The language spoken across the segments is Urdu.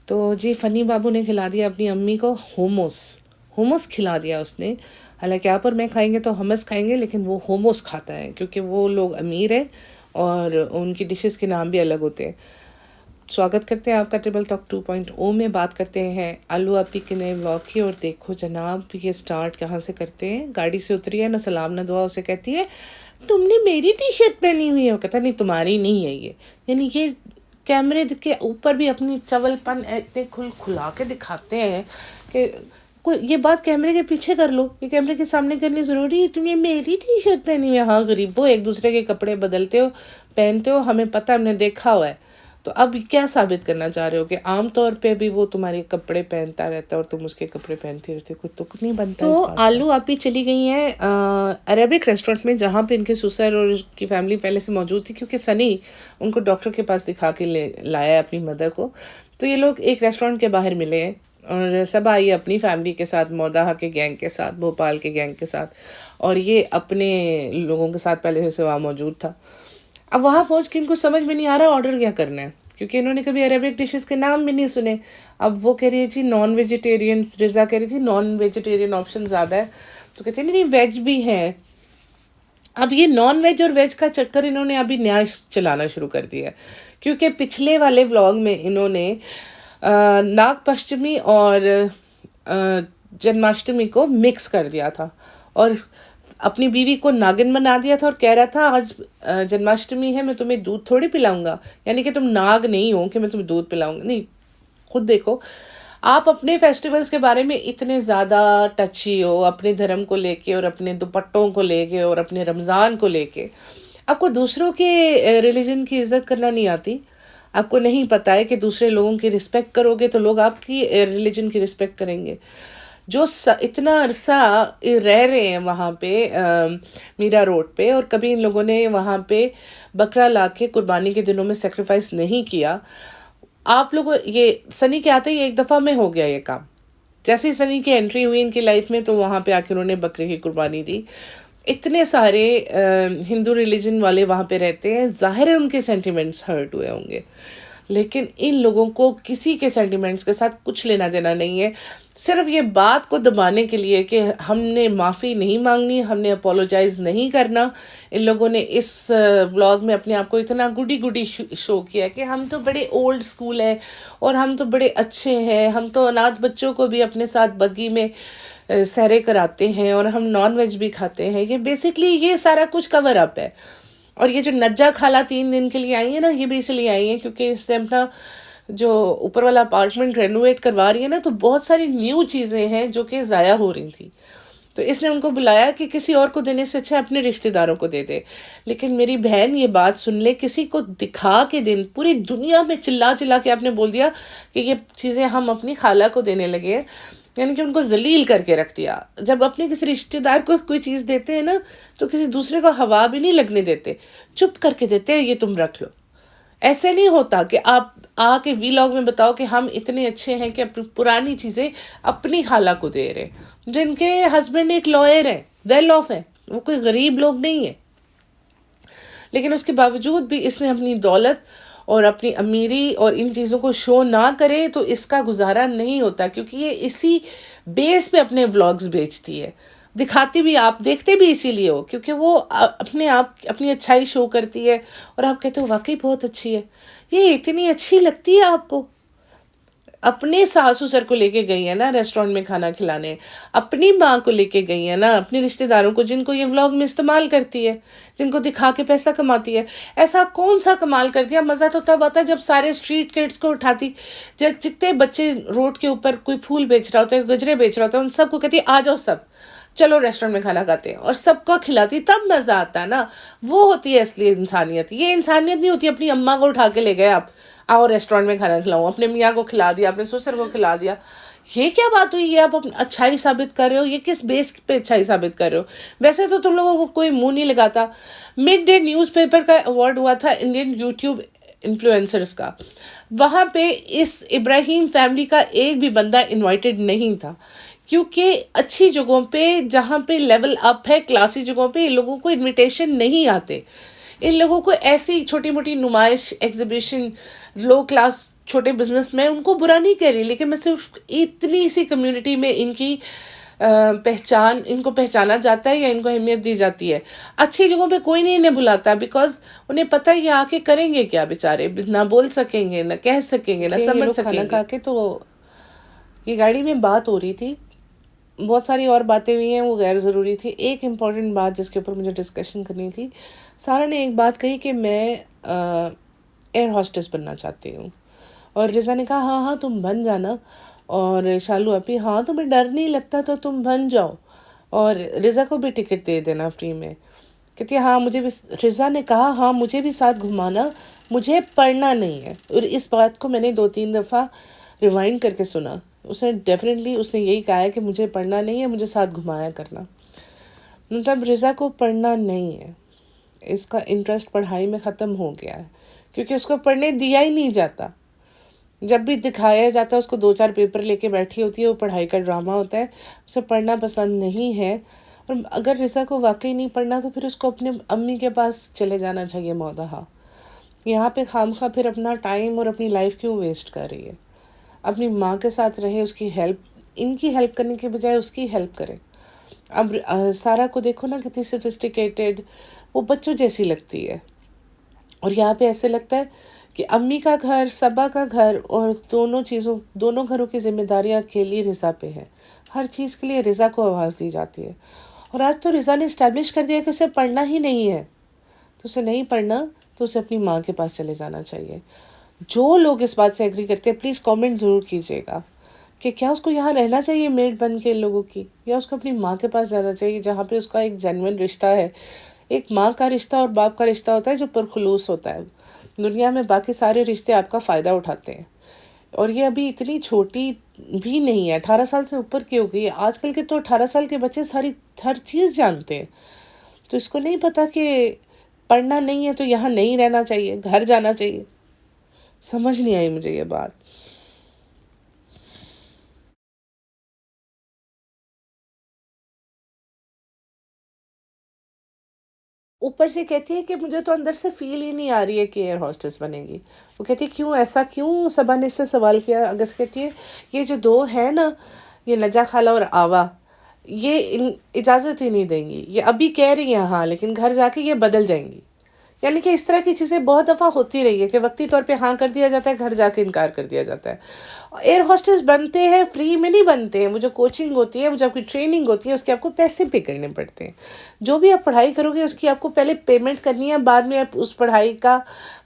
تو جی فنی بابو نے کھلا دیا اپنی امی کو ہوموس کھلا دیا اس نے. حالانکہ آپ اور میں کھائیں گے تو ہمس کھائیں گے، لیکن وہ ہوموس کھاتا ہے کیونکہ وہ لوگ امیر ہیں اور ان کی ڈشز کے نام بھی الگ ہوتے ہیں. سواگت کرتے ہیں آپ کا ٹیبل ٹاک 2.0 میں. بات کرتے ہیں آلو اپی کے نئے ولاگ کی. اور دیکھو جناب یہ سٹارٹ کہاں سے کرتے ہیں. گاڑی سے اتری ہے، نہ سلام نہ دعا. اسے کہتی ہے تم نے میری ٹی شرٹ پہنی ہوئی ہے. وہ کہتا نہیں تمہاری نہیں ہے یہ. یعنی یہ کیمرے کے اوپر بھی اپنی چول پن اتنے کھلا کے دکھاتے ہیں کہ یہ بات کیمرے کے پیچھے کر لو، یہ کیمرے کے سامنے کرنی ضروری ہے. تم نے میری ٹی شرٹ پہنی ہوئی ہے. ہاں غریبو، ایک دوسرے کے کپڑے بدلتے ہو، پہنتے ہو، ہمیں پتہ، ہم نے دیکھا ہوا ہے. تو اب کیا ثابت کرنا چاہ رہے ہو کہ عام طور پہ بھی وہ تمہارے کپڑے پہنتا رہتا ہے اور تم اس کے کپڑے پہنتی رہتی ہو؟ کوئی تک نہیں بنتا اس بات کا. آلو آپی چلی گئی ہیں عربک ریسٹورینٹ میں، جہاں پہ ان کے سسر اور اس کی فیملی پہلے سے موجود تھی، کیونکہ سنی ان کو ڈاکٹر کے پاس دکھا کے لایا اپنی مدر کو. تو یہ لوگ ایک ریسٹورینٹ کے باہر ملے ہیں اور سب آئی اپنی فیملی کے ساتھ، موداحا کے گینگ کے ساتھ، بھوپال کے گینگ کے ساتھ، اور یہ اپنے لوگوں کے ساتھ پہلے سے وہاں موجود تھا. اب وہاں پہنچ کے ان کو سمجھ میں نہیں آ رہا آرڈر کیا کرنا ہے، کیونکہ انہوں نے کبھی عربک ڈشز کے نام بھی نہیں سنے. اب وہ کہہ رہی ہے جی نان ویجیٹیرین، رضا کہہ رہی تھی نان ویجیٹیرین آپشن زیادہ ہے، تو کہتے ہیں نہیں ویج بھی ہے. اب یہ نان ویج اور ویج کا چکر انہوں نے ابھی نیا چلانا شروع کر دیا ہے، کیونکہ پچھلے والے ولاگ میں انہوں نے ناگ پنچمی اور جنماشٹمی کو مکس کر دیا تھا اور اپنی بیوی کو ناگن بنا دیا تھا اور کہہ رہا تھا آج جنماشٹمی ہے، میں تمہیں دودھ تھوڑی پلاؤں گا. یعنی کہ تم ناگ نہیں ہو کہ میں تمہیں دودھ پلاؤں گا. نہیں، خود دیکھو آپ اپنے فیسٹیولز کے بارے میں اتنے زیادہ ٹچی ہو، اپنے دھرم کو لے کے اور اپنے دوپٹوں کو لے کے اور اپنے رمضان کو لے کے، آپ کو دوسروں کے ریلیجن کی عزت کرنا نہیں آتی. آپ کو نہیں پتہ ہے کہ دوسرے لوگوں کی رسپیکٹ کرو گے تو لوگ آپ کی ریلیجن کی رسپیکٹ کریں گے. جو اتنا عرصہ رہ رہے ہیں وہاں پہ میرا روڈ پہ، اور کبھی ان لوگوں نے وہاں پہ بکرا لا کے قربانی کے دنوں میں سیکریفائس نہیں کیا. آپ لوگ یہ سنی کے آتے ہی ایک دفعہ میں ہو گیا یہ کام. جیسے ہی سنی کی انٹری ہوئی ان کی لائف میں تو وہاں پہ آ کے انہوں نے بکرے کی قربانی دی. اتنے سارے ہندو ریلیجن والے وہاں پہ رہتے ہیں، ظاہر ہے ان کے سینٹیمنٹس ہرٹ ہوئے ہوں گے، لیکن ان لوگوں کو کسی کے سینٹیمنٹس کے ساتھ کچھ لینا دینا نہیں ہے. صرف یہ بات کو دبانے کے لیے کہ ہم نے معافی نہیں مانگنی، ہم نے اپولوجائز نہیں کرنا. ان لوگوں نے اس ولاگ میں اپنے آپ کو اتنا گڈی شو کیا کہ ہم تو بڑے اولڈ اسکول ہیں اور ہم تو بڑے اچھے ہیں، ہم تو اناتھ بچوں کو بھی اپنے ساتھ بگی میں سیرے کراتے ہیں اور ہم نان ویج بھی کھاتے ہیں. یہ بیسکلی یہ سارا کچھ کور اپ ہے. اور یہ جو نجا خالہ 3 دن کے لیے آئی ہیں نا، یہ بھی اس لیے آئی ہیں کیونکہ اس سے اپنا جو اوپر والا اپارٹمنٹ رینوویٹ کروا رہی ہے نا، تو بہت ساری نیو چیزیں ہیں جو کہ ضائع ہو رہی تھیں. تو اس نے ان کو بلایا کہ کسی اور کو دینے سے اچھا اپنے رشتہ داروں کو دے دے. لیکن میری بہن یہ بات سن لے، کسی کو دکھا کے دن پوری دنیا میں چلا کے آپ نے بول دیا کہ یہ چیزیں ہم اپنی خالہ کو دینے لگے، یعنی کہ ان کو ذلیل کر کے رکھ دیا. جب اپنے کسی رشتہ دار کو کوئی چیز دیتے ہیں نا تو کسی دوسرے کو ہوا بھی نہیں لگنے دیتے، چپ کر کے دیتے ہیں یہ تم رکھ لو. ایسے نہیں ہوتا کہ آپ آ کے ویلاگ میں بتاؤ کہ ہم اتنے اچھے ہیں کہ اپنی پرانی چیزیں اپنی خالہ کو دے رہے، جن کے ہسبینڈ ایک لائر ہے، ویل آف ہے، وہ کوئی غریب لوگ نہیں ہیں. لیکن اس کے باوجود بھی اس نے اپنی دولت اور اپنی امیری اور ان چیزوں کو شو نہ کرے تو اس کا گزارا نہیں ہوتا، کیونکہ یہ اسی بیس پہ اپنے ولاگز بیچتی ہے. دکھاتی بھی، آپ دیکھتے بھی اسی لیے ہو کیونکہ وہ اپنے آپ اپنی اچھائی شو کرتی ہے اور آپ کہتے ہو واقعی بہت اچھی ہے. یہ اتنی اچھی لگتی ہے آپ کو. اپنے ساس سسر کو لے کے گئی ہے نا ریسٹورینٹ میں کھانا کھلانے، اپنی ماں کو لے کے گئی ہے نا، اپنے رشتہ داروں کو جن کو یہ ولاگ میں استعمال کرتی ہے، جن کو دکھا کے پیسہ کماتی ہے. ایسا کون سا کمال کر دیا؟ مزہ تو تب آتا ہے جب سارے اسٹریٹ کڈس کو اٹھاتی، جب جتنے بچے روڈ کے اوپر کوئی پھول بیچ رہا ہوتا ہے، گجرے بیچ رہا ہوتا ہے، ان سب کو کہتی آ جاؤ سب چلو ریسٹورینٹ میں کھانا کھاتے ہیں، اور سب کو کھلاتی، تب مزہ آتا ہے نا. وہ ہوتی ہے اصلی انسانیت. یہ انسانیت نہیں ہوتی اپنی اماں کو اٹھا کے لے گئے آپ آؤ ریسٹورینٹ میں کھانا کھلاؤں، اپنے میاں کو کھلا دیا، اپنے سسر کو کھلا دیا. یہ کیا بات ہوئی؟ یہ آپ اچھائی ثابت کر رہے ہو؟ یہ کس بیس پہ اچھائی ثابت کر رہے ہو؟ ویسے تو تم لوگوں کو کوئی منہ نہیں لگاتا. مڈ ڈے نیوز پیپر کا ایوارڈ ہوا تھا انڈین یوٹیوب انفلوئنسرز کا، وہاں پہ اس ابراہیم فیملی کا ایک بھی بندہ انوائٹڈ نہیں تھا، کیونکہ اچھی جگہوں پہ جہاں پہ لیول اپ ہے، کلاسی جگہوں پہ ان لوگوں کو انویٹیشن نہیں آتے. ان لوگوں کو ایسی چھوٹی موٹی نمائش ایگزیبیشن لو کلاس چھوٹے بزنس میں ان کو برا نہیں کہہ رہی، لیکن میں صرف اتنی سی کمیونٹی میں ان کی پہچان، ان کو پہچانا جاتا ہے یا ان کو اہمیت دی جاتی ہے. اچھی جگہوں پہ کوئی نہیں انہیں بلاتا، بیکاز انہیں پتہ ہے یہ آ کے کریں گے کیا بیچارے، نہ بول سکیں گے، نہ کہہ سکیں گے، نہ یہ سمجھ لوگ سکیں کھانا گے. کھا کے، تو یہ گاڑی میں بات ہو رہی تھی، بہت ساری اور باتیں ہوئی ہیں وہ غیر ضروری تھی. ایک امپورٹنٹ بات جس کے اوپر مجھے ڈسکشن کرنی تھی، سارا نے ایک بات کہی کہ میں ایئر ہاسٹس بننا چاہتی ہوں، اور رضا نے کہا ہاں ہاں تم بن جانا، اور شالو اپی ہاں تمہیں ڈر نہیں لگتا تو تم بن جاؤ، اور رضا کو بھی ٹکٹ دے دینا فری میں. کہتی ہے ہاں مجھے بھی، رضا نے کہا ہاں مجھے بھی ساتھ گھمانا، مجھے پڑھنا نہیں ہے. اور اس بات کو میں نے 2-3 دفعہ ریوائنڈ کر کے سنا. اس نے ڈیفینیٹلی اس نے یہی کہا ہے کہ مجھے پڑھنا نہیں ہے، مجھے ساتھ گھمایا کرنا. مطلب رضا کو پڑھنا نہیں ہے، اس کا انٹرسٹ پڑھائی میں ختم ہو گیا ہے، کیونکہ اس کو پڑھنے دیا ہی نہیں جاتا. جب بھی دکھایا جاتا ہے اس کو 2-4 پیپر لے کے بیٹھی ہوتی ہے، وہ پڑھائی کا ڈرامہ ہوتا ہے، اسے پڑھنا پسند نہیں ہے. اور اگر رضا کو واقعی نہیں پڑھنا تو پھر اس کو اپنے امی کے پاس چلے جانا چاہیے مودہا. یہاں پہ خواہ پھر اپنا ٹائم اور اپنی لائف کیوں ویسٹ کر رہی ہے؟ اپنی ماں کے ساتھ رہے، اس کی ہیلپ، ان کی ہیلپ کرنے کے بجائے اس کی ہیلپ کرے. اب سارا کو دیکھو نا کتنی سفسٹیکیٹڈ، وہ بچوں جیسی لگتی ہے. اور یہاں پہ ایسے لگتا ہے کہ امی کا گھر، صبا کا گھر، اور دونوں گھروں کی ذمہ داریاں اکیلی رضا پہ ہیں. ہر چیز کے لیے رضا کو آواز دی جاتی ہے. اور آج تو رضا نے اسٹیبلش کر دیا کہ اسے پڑھنا ہی نہیں ہے، تو اسے نہیں پڑھنا تو اسے اپنی ماں کے پاس چلے جانا چاہیے. جو لوگ اس بات سے ایگری کرتے ہیں پلیز کامنٹ ضرور کیجیے گا کہ کیا اس کو یہاں رہنا چاہیے میڈ بن کے ان لوگوں کی، یا اس کو اپنی ماں کے پاس جانا چاہیے جہاں پہ اس کا ایک جینوئن رشتہ ہے. ایک ماں کا رشتہ اور باپ کا رشتہ ہوتا ہے جو پرخلوص ہوتا ہے. دنیا میں باقی سارے رشتے آپ کا فائدہ اٹھاتے ہیں. اور یہ ابھی اتنی چھوٹی بھی نہیں ہے، 18 سال سے اوپر کی ہو گئی ہے. آج کل کے تو 18 سال کے بچے ہر چیز جانتے ہیں. تو اس کو نہیں پتا کہ پڑھنا نہیں ہے تو یہاں نہیں رہنا چاہیے، گھر جانا چاہیے. سمجھ نہیں آئی مجھے یہ بات. اوپر سے کہتی ہے کہ مجھے تو اندر سے فیل ہی نہیں آ رہی ہے کہ ایئر ہاسٹس بنے گی. وہ کہتی ہے کیوں ایسا کیوں؟ صبا نے اس سے سوال کیا. اگر سے کہتی ہے یہ جو دو ہے نا، یہ نجا خالہ اور آوا، یہ اجازت ہی نہیں دیں گی. یہ ابھی کہہ رہی ہیں ہاں، لیکن گھر جا کے یہ بدل جائیں گی. یعنی کہ اس طرح کی چیزیں بہت دفعہ ہوتی رہی ہے کہ وقتی طور پہ ہاں کر دیا جاتا ہے، گھر جا کے انکار کر دیا جاتا ہے. ایئر ہاسٹس بنتے ہیں فری میں نہیں بنتے ہیں. وہ جو کوچنگ ہوتی ہے، وہ جو آپ کی ٹریننگ ہوتی ہے، اس کے آپ کو پیسے پے کرنے پڑتے ہیں. جو بھی آپ پڑھائی کرو گے اس کی آپ کو پہلے پیمنٹ کرنی ہے، بعد میں آپ اس پڑھائی کا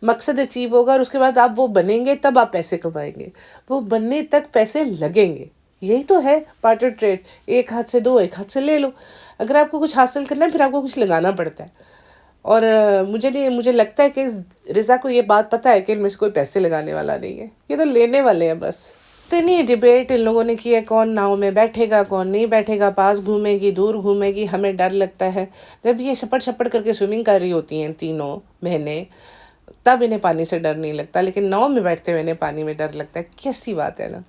مقصد اچیو ہوگا اور اس کے بعد آپ وہ بنیں گے، تب آپ پیسے کمائیں گے. وہ بننے تک پیسے لگیں گے. یہی تو ہے پارٹر ٹریڈ، ایک ہاتھ سے دو، ایک ہاتھ سے لے لو. اگر آپ کو کچھ حاصل کرنا ہے پھر آپ کو کچھ لگانا پڑتا ہے. اور مجھے لگتا ہے کہ رضا کو یہ بات پتہ ہے کہ ان میں سے کوئی پیسے لگانے والا نہیں ہے، یہ تو لینے والے ہیں بس. اتنی ڈیبیٹ ان لوگوں نے کی ہے، کون ناؤ میں بیٹھے گا کون نہیں بیٹھے گا، پاس گھومے گی دور گھومے گی. ہمیں ڈر لگتا ہے جب یہ شپڑ شپڑ کر کے سوئمنگ کر رہی ہوتی ہیں 3 مہینے، تب انہیں پانی سے ڈر نہیں لگتا، لیکن ناؤ میں بیٹھتے ہوئے انہیں پانی میں ڈر لگتا ہے. کیسی بات ہے نا.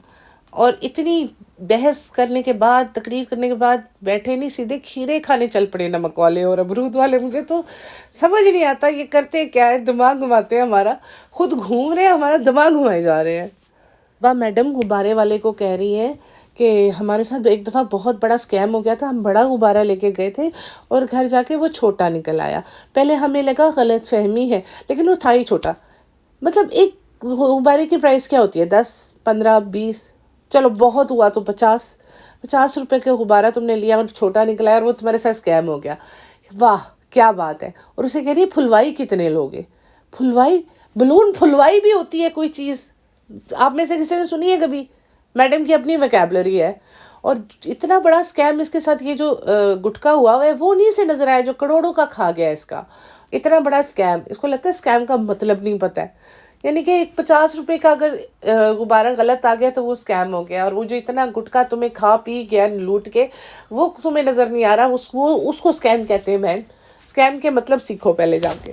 اور اتنی بحث کرنے کے بعد، تقریر کرنے کے بعد بیٹھے نہیں، سیدھے کھیرے کھانے چل پڑے، نمک والے اور امرود والے. مجھے تو سمجھ نہیں آتا یہ کرتے کیا ہے. دماغ گھماتے ہیں ہمارا، خود گھوم رہے ہیں، ہمارا دماغ گھمائے جا رہے ہیں. وہ میڈم غبارے والے کو کہہ رہی ہیں کہ ہمارے ساتھ ایک دفعہ بہت بڑا اسکیم ہو گیا تھا، ہم بڑا غبارہ لے کے گئے تھے اور گھر جا کے وہ چھوٹا نکل آیا. پہلے ہمیں لگا غلط فہمی ہے، لیکن وہ تھا ہی چھوٹا. مطلب ایک غبارے کی پرائس کیا ہوتی ہے؟ 10، 15، 20، چلو بہت ہوا تو 50 روپے کا غبارہ تم نے لیا اور چھوٹا نکلا اور وہ تمہارے ساتھ اسکیم ہو گیا. واہ کیا بات ہے. اور اسے کہہ رہی ہے پھلوائی کتنے لوگے؟ پھلوائی، بلون پھلوائی بھی ہوتی ہے کوئی چیز؟ آپ میں سے کسی نے سنی ہے کبھی؟ میڈم کی اپنی ویکیبلری ہے. اور اتنا بڑا اسکیم اس کے ساتھ یہ جو گٹکا ہوا ہے وہ نہیں سے نظر آیا جو کروڑوں کا کھا گیا اس کا. اتنا بڑا اسکیم، اس کو لگتا ہے اسکیم کا مطلب نہیں پتہ ہے. یعنی کہ ایک 50 روپے کا اگر غبارہ غلط آ گیا تو وہ اسکیم ہو گیا، اور وہ جو اتنا گٹکا تمہیں کھا پی گیا لوٹ کے وہ تمہیں نظر نہیں آ رہا، اس کو اسکیم کہتے ہیں. مین اسکیم کے مطلب سیکھو پہلے جا کے.